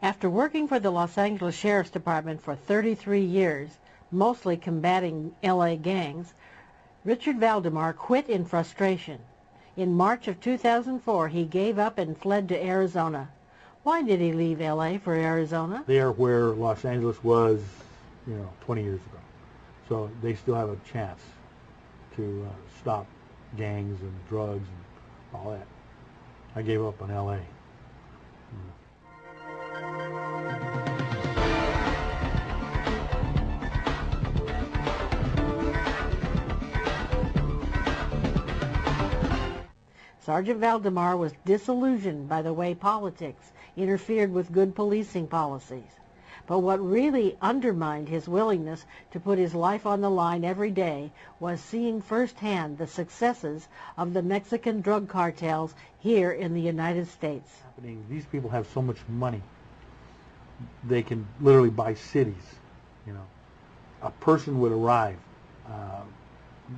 After working for the Los Angeles Sheriff's Department for 33 years, mostly combating L.A. gangs, Richard Valdemar quit in frustration. In March of 2004, he gave up and fled to Arizona. Why did he leave L.A. for Arizona? They are where Los Angeles was, 20 years ago. So they still have a chance to stop gangs and drugs and all that. I gave up on L.A. Sergeant Valdemar was disillusioned by the way politics interfered with good policing policies. But what really undermined his willingness to put his life on the line every day was seeing firsthand the successes of the Mexican drug cartels here in the United States. These people have so much money, they can literally buy cities. A person would arrive,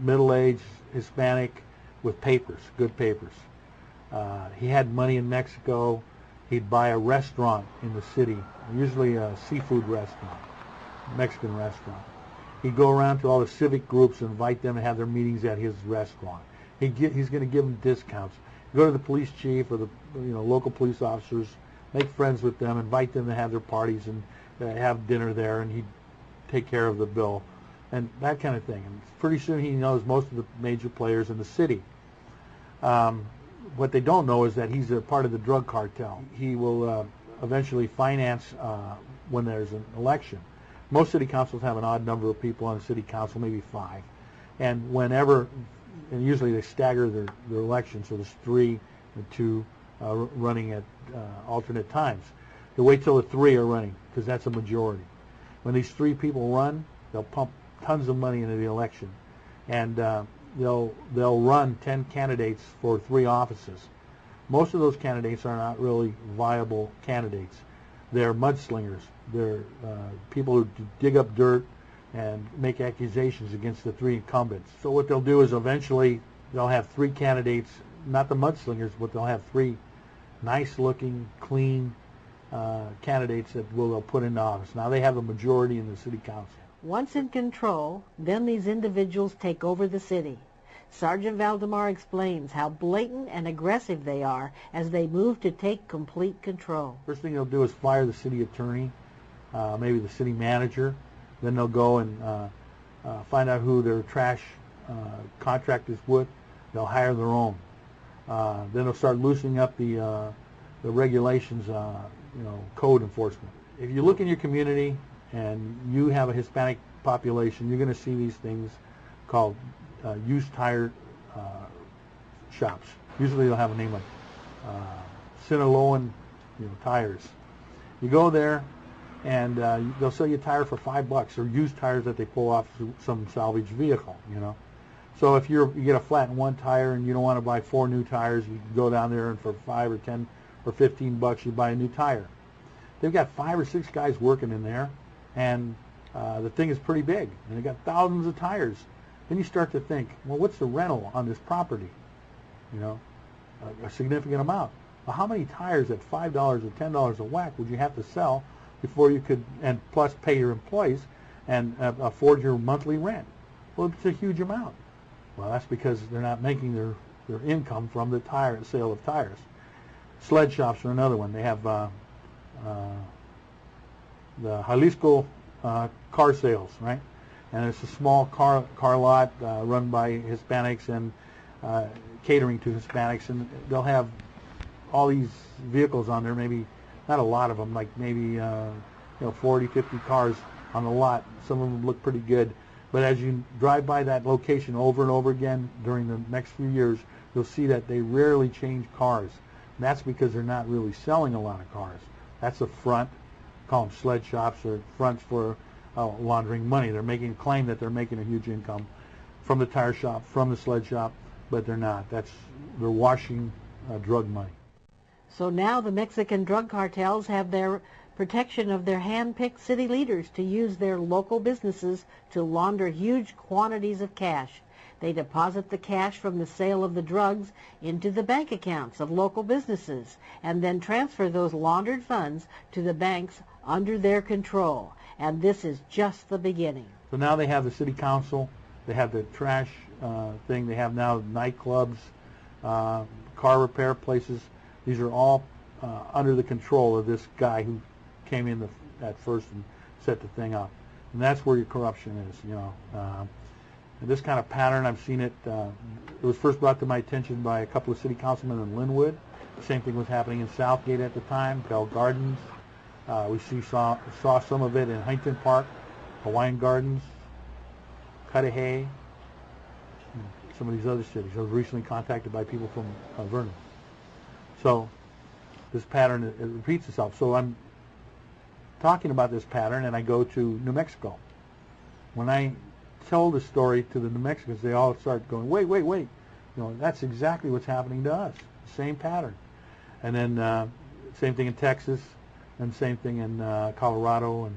middle-aged, Hispanic, with papers, good papers. He had money in Mexico. He'd buy a restaurant in the city, usually a seafood restaurant, Mexican restaurant. He'd go around to all the civic groups and invite them to have their meetings at his restaurant. He's going to give them discounts. Go to the police chief or the local police officers, make friends with them, invite them to have their parties and have dinner there, and he'd take care of the bill and that kind of thing. And pretty soon he knows most of the major players in the city. What they don't know is that he's a part of the drug cartel. He will eventually finance when there's an election. Most city councils have an odd number of people on the city council, maybe 5. And and usually they stagger their elections, so there's 3 and 2 running at alternate times. They wait till the 3 are running, because that's a majority. When these 3 people run, they'll pump tons of money into the election. And they'll run 10 candidates for 3 offices. Most of those candidates are not really viable candidates. They're mudslingers. They're people who dig up dirt and make accusations against the 3 incumbents. So what they'll do is eventually they'll have 3 candidates, not the mudslingers, but they'll have 3 nice-looking, clean candidates that they'll put into office. Now they have a majority in the city council. Once in control, then these individuals take over the city. Sergeant Valdemar explains how blatant and aggressive they are as they move to take complete control. First thing they'll do is fire the city attorney, maybe the city manager. Then they'll go and find out who their trash contract is with. They'll hire their own. Then they'll start loosening up the regulations, code enforcement. If you look in your community and you have a Hispanic population, you're going to see these things called used tire shops. Usually they'll have a name like Sinaloan tires. You go there and they'll sell you a tire for $5, or used tires that they pull off some salvage vehicle, So if you get a flat in one tire and you don't want to buy 4 new tires, you can go down there and for 5 or 10 or $15 you buy a new tire. They've got 5 or 6 guys working in there, and the thing is pretty big, and they got thousands of tires. Then you start to think, well, what's the rental on this property? A significant amount. Well, how many tires at $5 or $10 a whack would you have to sell before you could, and plus pay your employees and afford your monthly rent? Well, it's a huge amount. Well, that's because they're not making their income from the sale of tires. Sled shops are another one. They have the Jalisco car sales, right? And it's a small car lot run by Hispanics and catering to Hispanics, and they'll have all these vehicles on there, maybe not a lot of them, like maybe 40, 50 cars on the lot. Some of them look pretty good, but as you drive by that location over and over again during the next few years, you'll see that they rarely change cars. And that's because they're not really selling a lot of cars. That's a front. Call them sled shops, or fronts for laundering money. They're making a claim that they're making a huge income from the tire shop, from the sled shop, but they're not. They're washing drug money. So now the Mexican drug cartels have their protection of their hand-picked city leaders to use their local businesses to launder huge quantities of cash. They deposit the cash from the sale of the drugs into the bank accounts of local businesses and then transfer those laundered funds to the banks under their control. And this is just the beginning. So now they have the city council, they have the trash thing, they have now nightclubs, car repair places. These are all under the control of this guy who came in at first and set the thing up. And that's where your corruption is, you know. And this kind of pattern, I've seen it. It was first brought to my attention by a couple of city councilmen in Linwood. The same thing was happening in Southgate at the time, Bell Gardens. We saw some of it in Huntington Park, Hawaiian Gardens, Cudahy, some of these other cities. I was recently contacted by people from Vernon. So this pattern, it repeats itself. So I'm talking about this pattern, and I go to New Mexico. When I tell the story to the New Mexicans, they all start going, wait. You know, that's exactly what's happening to us. Same pattern. And then same thing in Texas, and same thing in Colorado and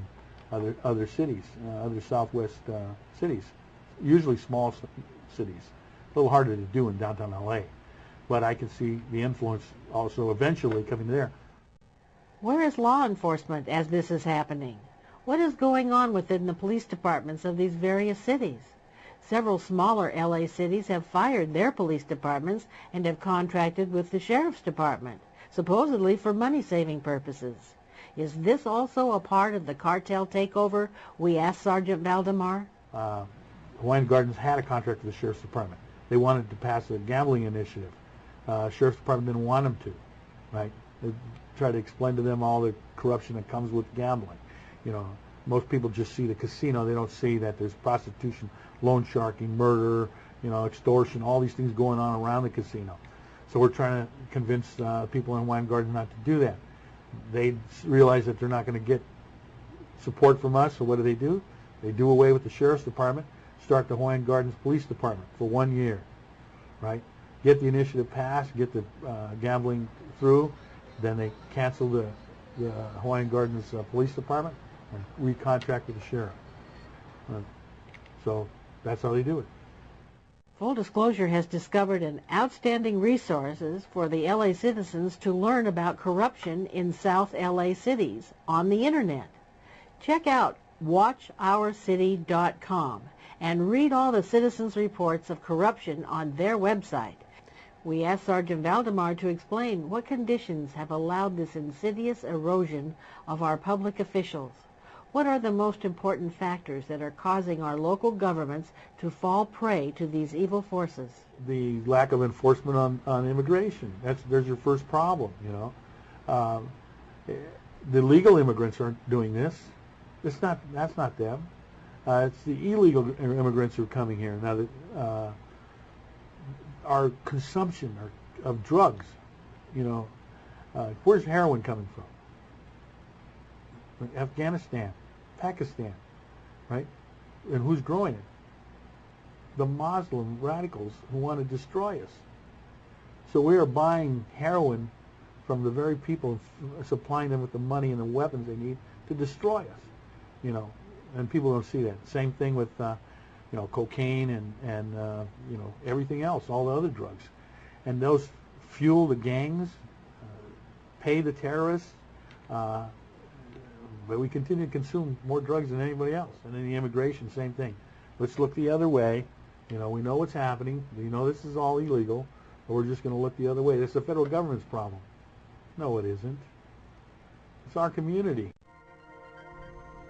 other cities, other Southwest cities. Usually small cities. A little harder to do in downtown LA. But I can see the influence also eventually coming there. Where is law enforcement as this is happening? What is going on within the police departments of these various cities? Several smaller LA cities have fired their police departments and have contracted with the sheriff's department, supposedly for money-saving purposes. Is this also a part of the cartel takeover, we asked Sergeant Valdemar? Hawaiian Gardens had a contract with the sheriff's department. They wanted to pass a gambling initiative. Sheriff's department didn't want them to, right? They tried to explain to them all the corruption that comes with gambling. You know, most people just see the casino. They don't see that there's prostitution, loan sharking, murder, you know, extortion, all these things going on around the casino. So we're trying to convince people in Hawaiian Gardens not to do that. They realize that they're not going to get support from us, so what do? They do away with the sheriff's department, start the Hawaiian Gardens Police Department for 1 year, right? Get the initiative passed, get the gambling through, then they cancel the Hawaiian Gardens Police Department and recontract with the sheriff. So that's how they do it. Full Disclosure has discovered an outstanding resources for the LA citizens to learn about corruption in South LA cities on the internet. Check out watchourcity.com and read all the citizens' reports of corruption on their website. We asked Sergeant Valdemar to explain what conditions have allowed this insidious erosion of our public officials. What are the most important factors that are causing our local governments to fall prey to these evil forces? The lack of enforcement on immigration. There's your first problem, you know. The legal immigrants aren't doing this. That's not them. It's the illegal immigrants who are coming here. Now, our consumption of drugs, you know, where's heroin coming from? Afghanistan, Pakistan, right? And who's growing it? The Muslim radicals who want to destroy us. So we are buying heroin from the very people, supplying them with the money and the weapons they need to destroy us, you know. And people don't see that. Same thing with, you know, cocaine and you know, everything else, all the other drugs. And those fuel the gangs, pay the terrorists, but we continue to consume more drugs than anybody else. And then the immigration, same thing. Let's look the other way. You know, we know what's happening. We know this is all illegal, but we're just going to look the other way. This is the federal government's problem. No, it isn't. It's our community.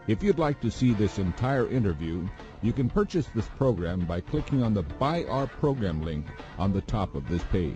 If you'd like to see this entire interview, you can purchase this program by clicking on the Buy Our Program link on the top of this page.